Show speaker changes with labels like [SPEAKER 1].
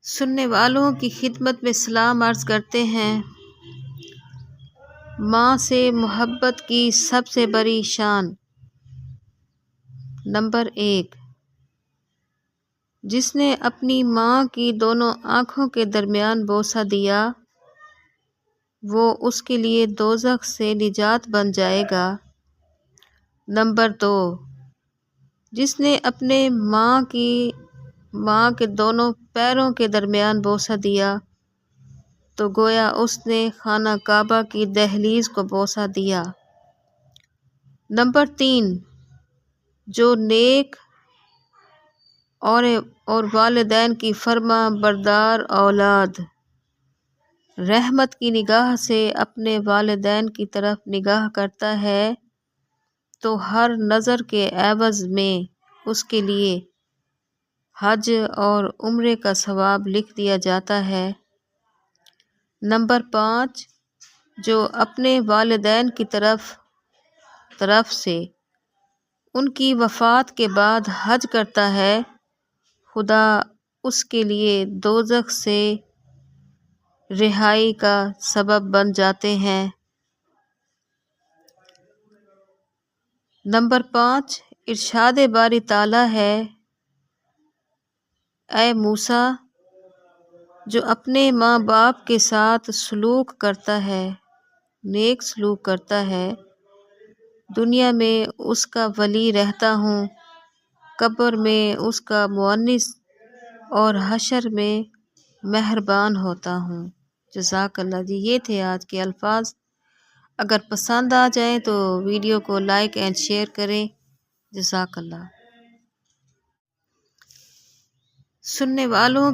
[SPEAKER 1] سننے والوں کی خدمت میں سلام عرض کرتے ہیں۔ ماں سے محبت کی سب سے بڑی شان۔ نمبر 1، جس نے اپنی ماں کی دونوں آنکھوں کے درمیان بوسہ دیا وہ اس کے لیے دوزخ سے نجات بن جائے گا۔ نمبر 2، جس نے اپنے ماں کے دونوں پیروں کے درمیان بوسہ دیا تو گویا اس نے خانہ کعبہ کی دہلیز کو بوسہ دیا۔ نمبر 3، جو نیک اور والدین کی فرما بردار اولاد رحمت کی نگاہ سے اپنے والدین کی طرف نگاہ کرتا ہے تو ہر نظر کے عوض میں اس کے لیے حج اور عمرے کا ثواب لکھ دیا جاتا ہے۔ نمبر 5، جو اپنے والدین کی طرف سے ان کی وفات کے بعد حج کرتا ہے خدا اس کے لیے دوزخ سے رہائی کا سبب بن جاتے ہیں۔ نمبر 5، ارشاد باری تعالیٰ ہے، اے موسیٰ، جو اپنے ماں باپ کے ساتھ سلوک کرتا ہے، نیک سلوک کرتا ہے، دنیا میں اس کا ولی رہتا ہوں، قبر میں اس کا مونس اور حشر میں مہربان ہوتا ہوں۔ جزاک اللہ جی۔ یہ تھے آج کے الفاظ۔ اگر پسند آ جائیں تو ویڈیو کو لائک اینڈ شیئر کریں۔ جزاک اللہ۔ سننے والوں